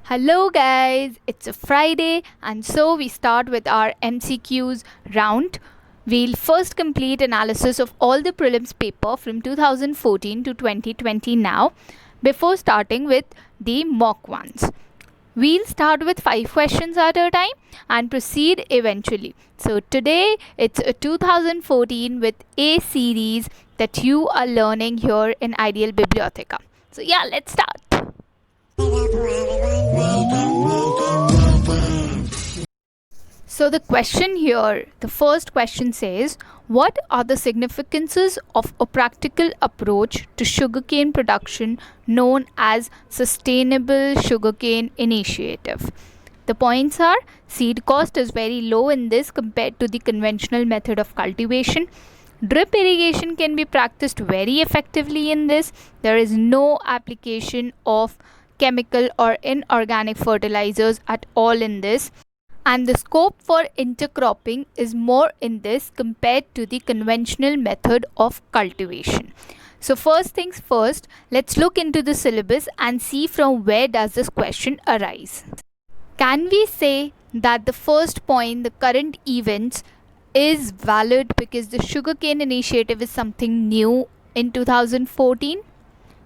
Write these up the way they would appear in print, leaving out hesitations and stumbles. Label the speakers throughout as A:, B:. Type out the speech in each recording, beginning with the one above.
A: Hello guys, it's a Friday and so we start with our MCQs round. We'll first complete analysis of all the prelims paper from 2014 to 2020 now before starting with the mock ones. We'll start with 5 questions at a time and proceed eventually. So today it's a 2014 with A series that you are learning here in Ideal Bibliotheca. So yeah, let's start. So the question here, the first question says, what are the significances of a practical approach to sugarcane production known as Sustainable Sugarcane Initiative? The points are, seed cost is very low in this compared to the conventional method of cultivation. Drip irrigation can be practiced very effectively in this. There is no application of chemical or inorganic fertilizers at all in this. And the scope for intercropping is more in this compared to the conventional method of cultivation. So first things first, let's look into the syllabus and see from where does this question arise. Can we say that the first point, the current events, is valid because the sugarcane initiative is something new in 2014?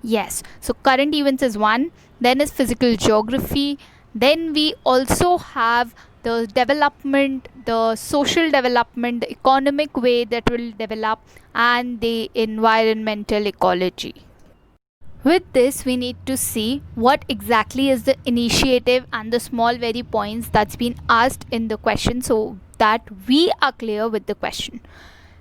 A: Yes. So current events is one, then is physical geography, then we also have the development, the social development, the economic way that will develop, and the environmental ecology. With this, we need to see what exactly is the initiative and the small very points that's been asked in the question so that we are clear with the question.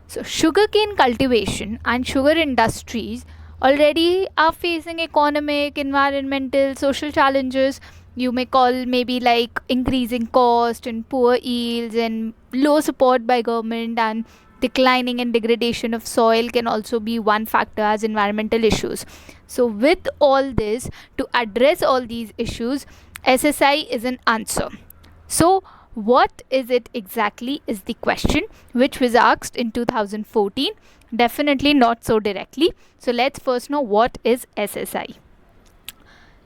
A: So sugarcane cultivation and sugar industries already are facing economic, environmental, social challenges. You may call maybe like increasing cost and poor yields and low support by government, and declining and degradation of soil can also be one factor as environmental issues. So with all this, to address all these issues, SSI is an answer. So what is it exactly is the question which was asked in 2014. Definitely not so directly. So let's first know what is SSI.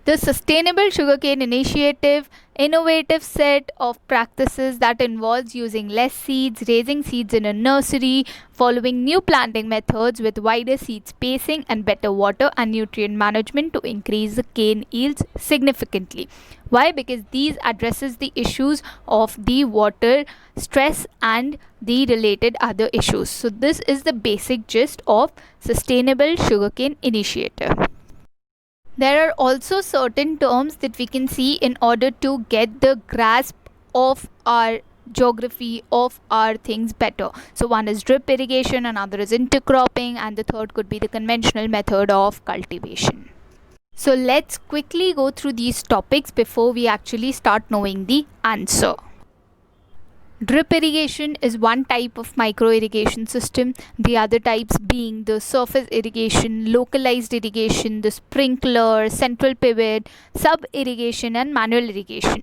A: The Sustainable Sugarcane Initiative, innovative set of practices that involves using less seeds, raising seeds in a nursery, following new planting methods with wider seed spacing and better water and nutrient management to increase the cane yields significantly. Why? Because these addresses the issues of the water stress and the related other issues. So this is the basic gist of Sustainable Sugarcane Initiative. There are also certain terms that we can see in order to get the grasp of our geography of our things better. So one is drip irrigation, another is intercropping, and the third could be the conventional method of cultivation. So let's quickly go through these topics before we actually start knowing the answer. Drip irrigation is one type of micro irrigation system, the other types being the surface irrigation, localized irrigation, the sprinkler, central pivot, sub irrigation, and manual irrigation.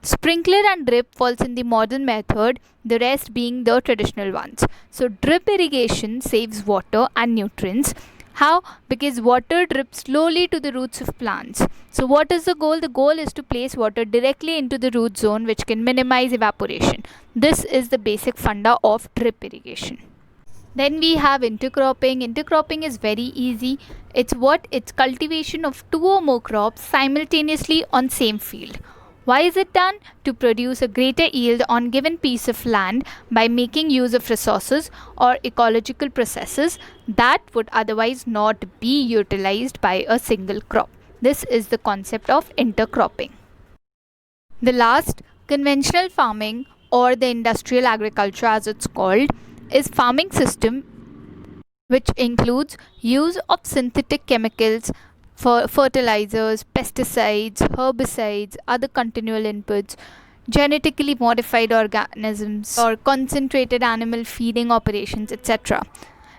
A: Sprinkler and drip falls in the modern method, the rest being the traditional ones. So drip irrigation saves water and nutrients. How? Because water drips slowly to the roots of plants. So what is the goal? The goal is to place water directly into the root zone, which can minimize evaporation. This is the basic funda of drip irrigation. Then we have intercropping. Intercropping is very easy. It's cultivation of two or more crops simultaneously on same field. Why is it done? To produce a greater yield on given piece of land by making use of resources or ecological processes that would otherwise not be utilized by a single crop. This is the concept of intercropping. The last, conventional farming or the industrial agriculture as it's called, is farming system which includes use of synthetic chemicals, for fertilizers, pesticides, herbicides, other continual inputs, genetically modified organisms, or concentrated animal feeding operations, etc.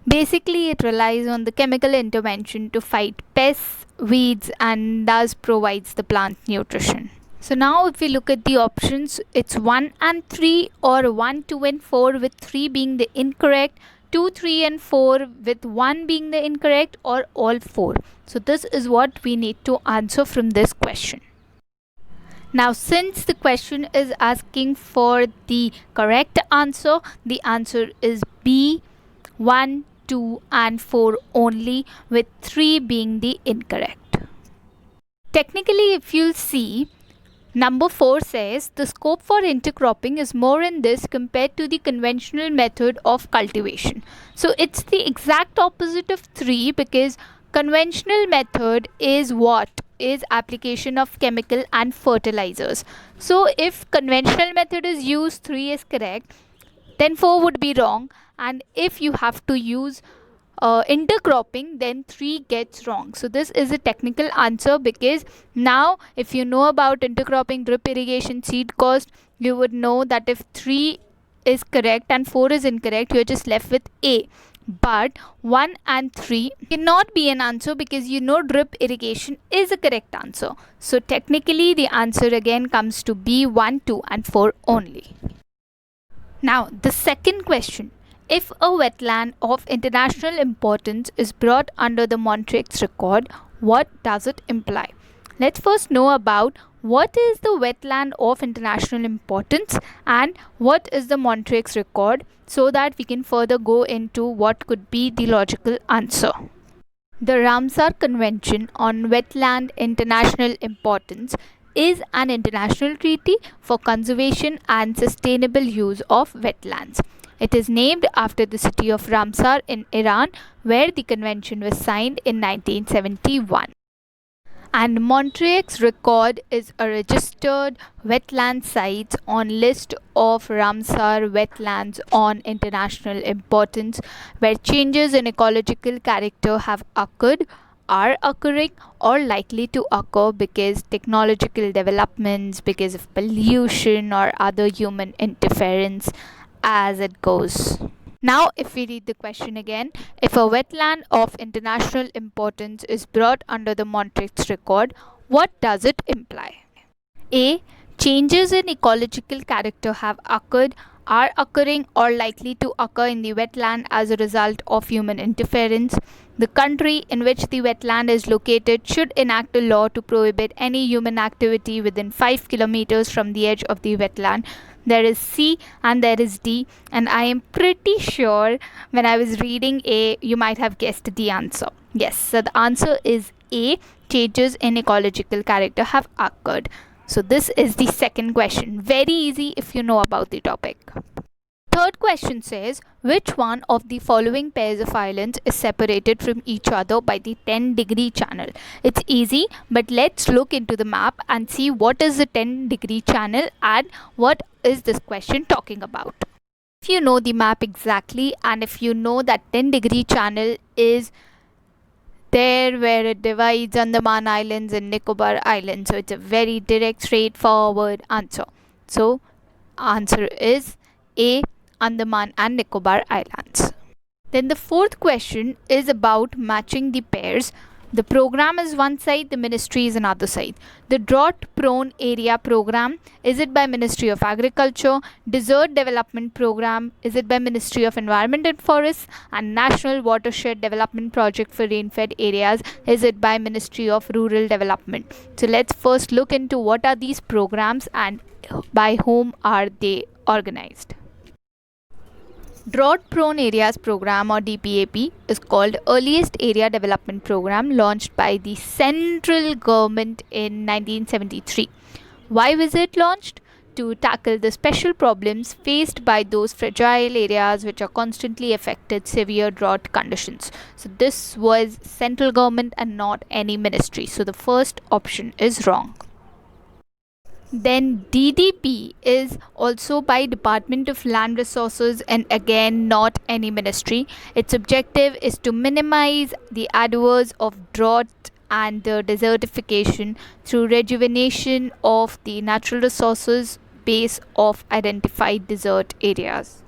A: Basically, it relies on the chemical intervention to fight pests, weeds, and thus provides the plant nutrition. So now if we look at the options, it's 1 and 3 or 1, 2 and 4 with 3 being the incorrect, 2, 3 and 4 with 1 being the incorrect, or all 4. So this is what we need to answer from this question. Now, since the question is asking for the correct answer, the answer is B, 1, 2, and 4 only, with 3 being the incorrect. Technically, if you'll see, number 4 says the scope for intercropping is more in this compared to the conventional method of cultivation. So it's the exact opposite of 3, because conventional method is what? Is application of chemical and fertilizers. So if conventional method is used, 3 is correct, then 4 would be wrong. And if you have to use intercropping, then 3 gets wrong. So this is a technical answer, because now if you know about intercropping, drip irrigation, seed cost, you would know that if 3 is correct and 4 is incorrect, you're just left with A. But 1 and 3 cannot be an answer, because you know drip irrigation is a correct answer. So technically the answer again comes to B, 1, 2 and 4 only. Now the second question. If a wetland of international importance is brought under the Montreux record, what does it imply? Let's first know about what is the wetland of international importance and what is the Montreux record, so that we can further go into what could be the logical answer. The Ramsar Convention on Wetland International Importance is an international treaty for conservation and sustainable use of wetlands. It is named after the city of Ramsar in Iran, where the convention was signed in 1971. And Montreux record is a registered wetland site on list of Ramsar wetlands on international importance, where changes in ecological character have occurred, are occurring, or likely to occur because technological developments, because of pollution or other human interference, as it goes. Now, if we read the question again, if a wetland of international importance is brought under the Montreux record, what does it imply? A. Changes in ecological character have occurred, are occurring, or likely to occur in the wetland as a result of human interference. The country in which the wetland is located should enact a law to prohibit any human activity within 5 kilometers from the edge of the wetland. There is C and there is D, and I am pretty sure when I was reading A, you might have guessed the answer. Yes, so the answer is A. Changes in ecological character have occurred. So this is the second question. Very easy if you know about the topic. Third question says, which one of the following pairs of islands is separated from each other by the 10-degree channel? It's easy, but let's look into the map and see what is the 10-degree channel and what is this question talking about. If you know the map exactly, and if you know that 10-degree channel is there where it divides Andaman Islands and Nicobar Islands, so it's a very direct, straightforward answer. So answer is A, Andaman and Nicobar Islands. Then the fourth question is about matching the pairs. The program is one side, the ministry is another side. The drought prone area program, is it by Ministry of Agriculture? Desert development program, is it by Ministry of Environment and Forests? And National Watershed Development Project for rain-fed areas, is it by Ministry of Rural Development? So let's first look into what are these programs and by whom are they organized. Drought Prone Areas Program, or DPAP, is called Earliest Area Development Program, launched by the central government in 1973. Why was it launched? To tackle the special problems faced by those fragile areas which are constantly affected severe drought conditions. So this was central government and not any ministry. So the first option is wrong. Then DDP is also by Department of Land Resources and again not any ministry. Its objective is to minimize the adverse of drought and desertification through rejuvenation of the natural resources base of identified desert areas.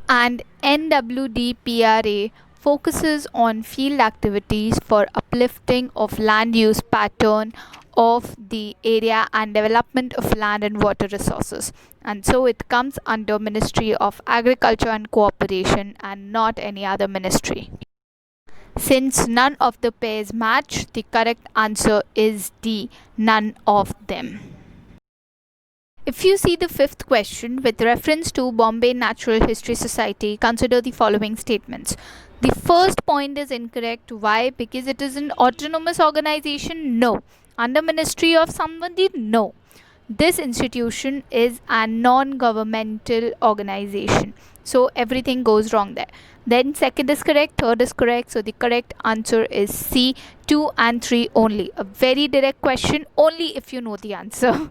A: And NWDPRA focuses on field activities for uplifting of land use pattern of the area and development of land and water resources, and so it comes under Ministry of Agriculture and Cooperation and not any other ministry. Since none of the pairs match, the correct answer is D, none of them. If you see the fifth question, with reference to Bombay Natural History Society, consider the following statements. The first point is incorrect. Why? Because it is an autonomous organization? No. Under Ministry of somebody? No. This institution is a non-governmental organization. So everything goes wrong there. Then second is correct, third is correct. So the correct answer is C, 2 and 3 only. A very direct question, only if you know the answer.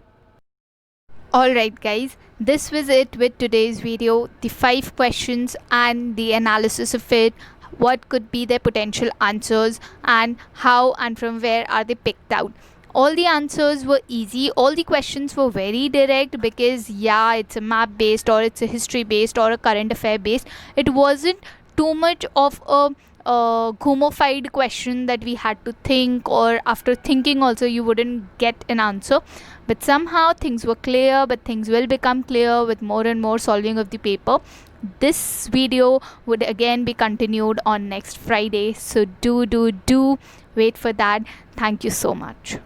A: Alright guys, this was it with today's video. The 5 questions and the analysis of it, what could be their potential answers and how and from where are they picked out. All the answers were easy, all the questions were very direct because yeah, it's a map based or it's a history based or a current affair based. It wasn't too much of a ghomofied question that we had to think, or after thinking also you wouldn't get an answer. But somehow things were clear, but things will become clear with more and more solving of the paper. This video would again be continued on next Friday, so do wait for that. Thank you so much.